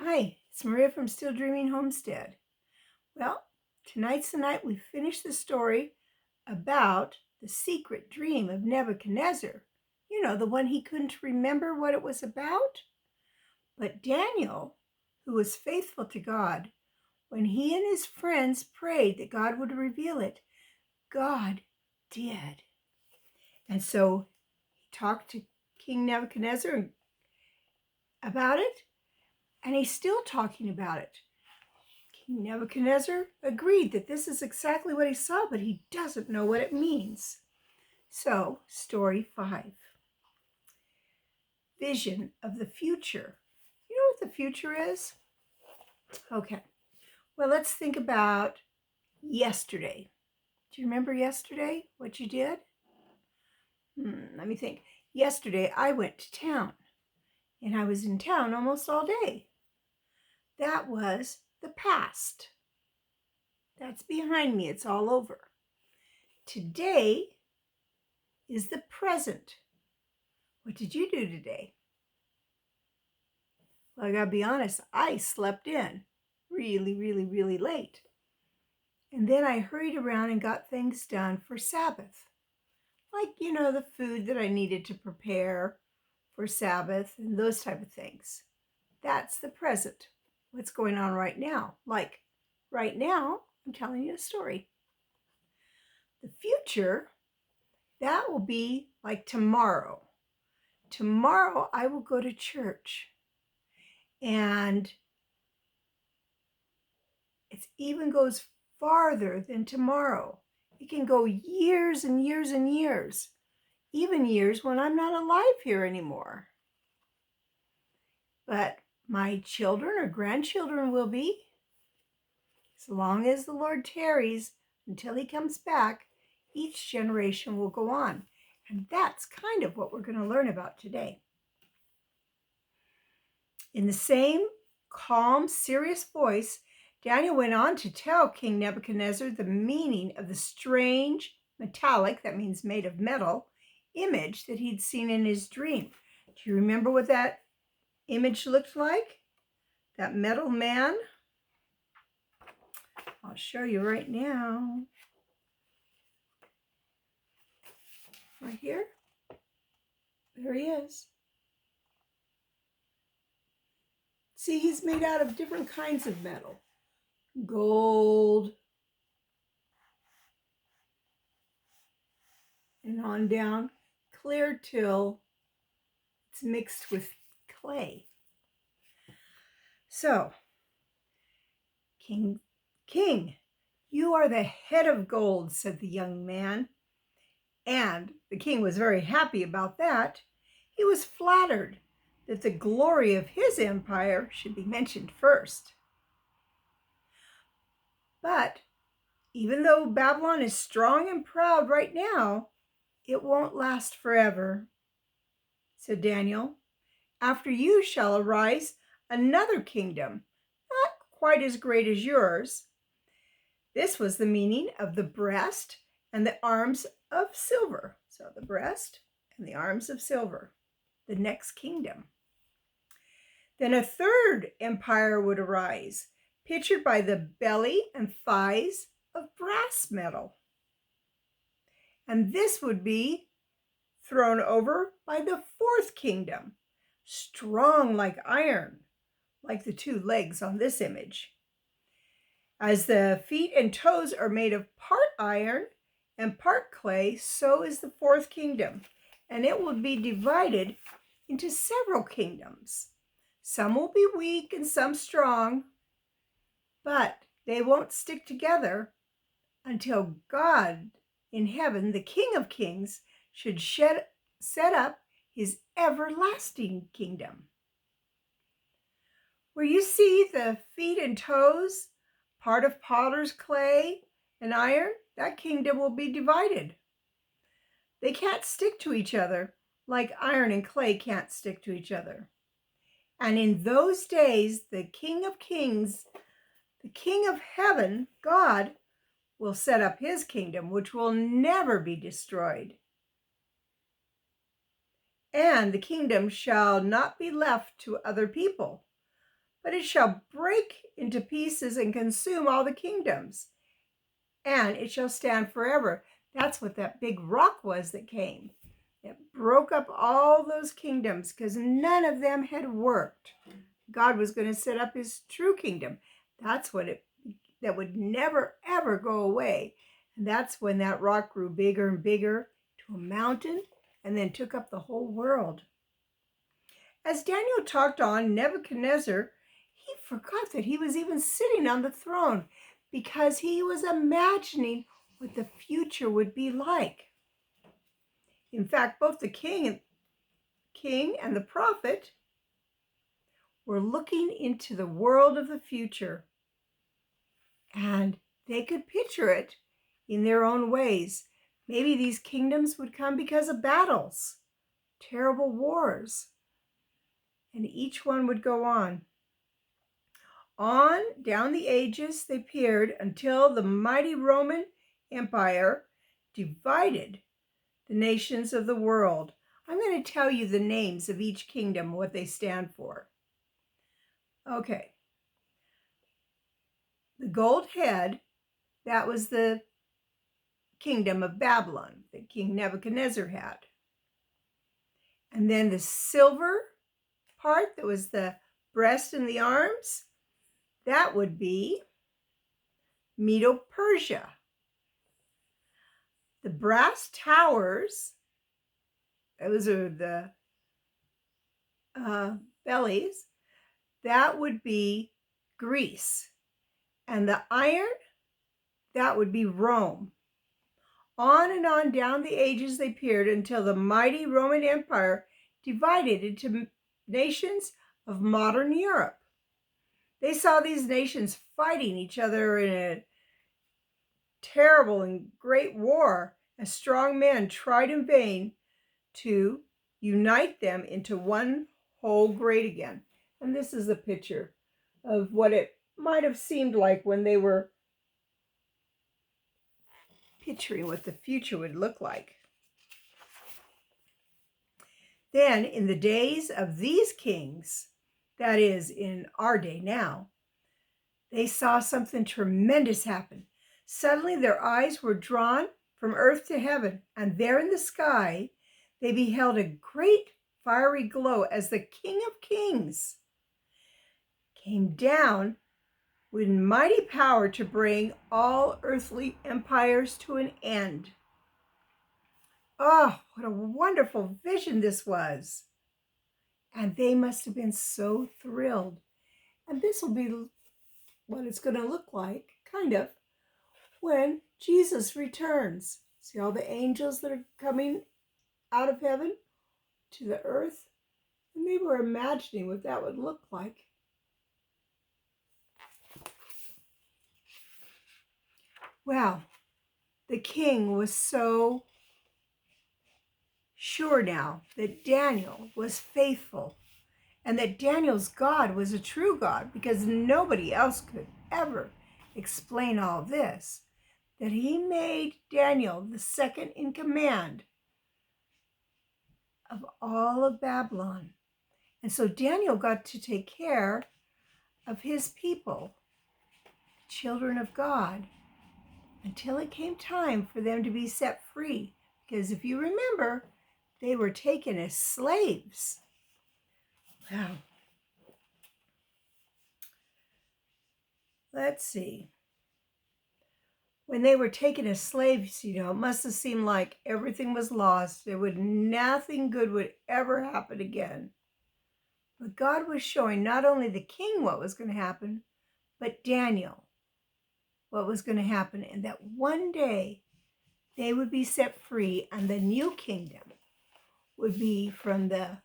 Hi, it's Maria from Still Dreaming Homestead. Well, tonight's the night we finish the story about the secret dream of Nebuchadnezzar. You know, the one he couldn't remember what it was about. But Daniel, who was faithful to God, when he and his friends prayed that God would reveal it, God did. And so he talked to King Nebuchadnezzar about it, and he's still talking about it. King Nebuchadnezzar agreed that this is exactly what he saw, but he doesn't know what it means. So, story 5. Vision of the future. You know what the future is? Okay. Well, let's think about yesterday. Do you remember yesterday, what you did? Let me think. Yesterday, I went to town, and I was in town almost all day. That was the past. That's behind me. It's all over. Today is the present. What did you do today? Well, I gotta be honest, I slept in really late. And then I hurried around and got things done for Sabbath. Like, the food that I needed to prepare for Sabbath and those type of things. That's the present. What's going on right now? Like, right now, I'm telling you a story. The future, that will be like tomorrow. Tomorrow, I will go to church. And it even goes farther than tomorrow. It can go years and years and years, even years when I'm not alive here anymore. But my children or grandchildren will be. As long as the Lord tarries until he comes back, each generation will go on. And that's kind of what we're going to learn about today. In the same calm, serious voice, Daniel went on to tell King Nebuchadnezzar the meaning of the strange metallic, that means made of metal, image that he'd seen in his dream. Do you remember what that image looked like? That metal man? I'll show you right now. Right here. There he is. See, he's made out of different kinds of metal. Gold, and on down, clear till it's mixed with clay. So, King, you are the head of gold, said the young man. And the king was very happy about that. He was flattered that the glory of his empire should be mentioned first. But even though Babylon is strong and proud right now, it won't last forever, said Daniel. After you shall arise another kingdom, not quite as great as yours. This was the meaning of the breast and the arms of silver. So the breast and the arms of silver, the next kingdom. Then a third empire would arise, pictured by the belly and thighs of brass metal. And this would be thrown over by the fourth kingdom, strong like iron, like the two legs on this image. As the feet and toes are made of part iron and part clay, so is the fourth kingdom, and it will be divided into several kingdoms. Some will be weak and some strong, but they won't stick together until God in heaven, the King of Kings, should set up his everlasting kingdom. Where you see the feet and toes, part of potter's clay and iron, that kingdom will be divided. They can't stick to each other like iron and clay can't stick to each other. And in those days, the King of Kings, the King of Heaven, God, will set up his kingdom, which will never be destroyed. And the kingdom shall not be left to other people, but it shall break into pieces and consume all the kingdoms, and it shall stand forever. That's what that big rock was that came. It broke up all those kingdoms because none of them had worked. God was going to set up his true kingdom. That's what that would never ever go away. And that's when that rock grew bigger and bigger to a mountain and then took up the whole world. As Daniel talked on, Nebuchadnezzar, he forgot that he was even sitting on the throne because he was imagining what the future would be like. In fact, both the king and the prophet were looking into the world of the future, and they could picture it in their own ways. Maybe these kingdoms would come because of battles, terrible wars, and each one would go on. On down the ages they peered until the mighty Roman Empire divided the nations of the world. I'm going to tell you the names of each kingdom, what they stand for. Okay. The gold head, that was the kingdom of Babylon that King Nebuchadnezzar had. And then the silver part, that was the breast and the arms, that would be Medo-Persia. The brass towers, those are the bellies, that would be Greece. And the iron, that would be Rome. On and on down the ages they peered until the mighty Roman Empire divided into nations of modern Europe. They saw these nations fighting each other in a terrible and great war, as strong men tried in vain to unite them into one whole great again. And this is a picture of what it might have seemed like when they were picturing what the future would look like. Then in the days of these kings, that is in our day now, they saw something tremendous happen. Suddenly their eyes were drawn from earth to heaven, and there in the sky they beheld a great fiery glow as the King of Kings came down with mighty power to bring all earthly empires to an end. Oh, what a wonderful vision this was. And they must have been so thrilled. And this will be what it's going to look like, kind of, when Jesus returns. See all the angels that are coming out of heaven to the earth? And they were imagining what that would look like. Well, the king was so sure now that Daniel was faithful and that Daniel's God was a true God, because nobody else could ever explain all this, that he made Daniel the second in command of all of Babylon. And so Daniel got to take care of his people, the children of God, until it came time for them to be set free. Because if you remember, they were taken as slaves. Wow. Let's see. When they were taken as slaves, it must have seemed like everything was lost. Nothing good would ever happen again. But God was showing not only the king what was going to happen, but Daniel what was going to happen, and that one day they would be set free, and the new kingdom would be from the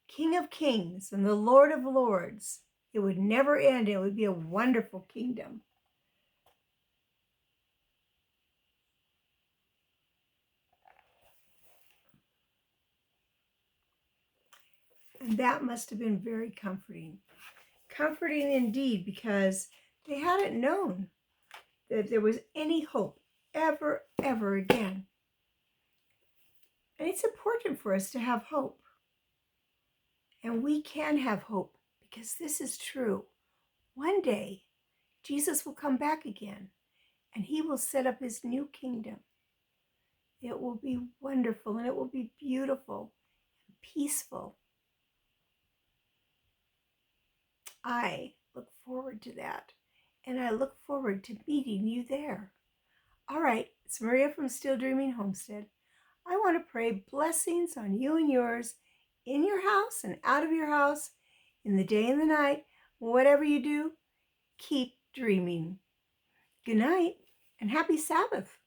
King of Kings and the Lord of Lords. It would never end. It would be a wonderful kingdom. And that must have been very comforting. Comforting indeed, because they hadn't known that there was any hope ever again. And it's important for us to have hope. And we can have hope because this is true. One day, Jesus will come back again, and he will set up his new kingdom. It will be wonderful, and it will be beautiful and peaceful. I look forward to that, and I look forward to meeting you there. All right, it's Maria from Still Dreaming Homestead. I want to pray blessings on you and yours, in your house and out of your house, in the day and the night. Whatever you do, keep dreaming. Good night and happy Sabbath.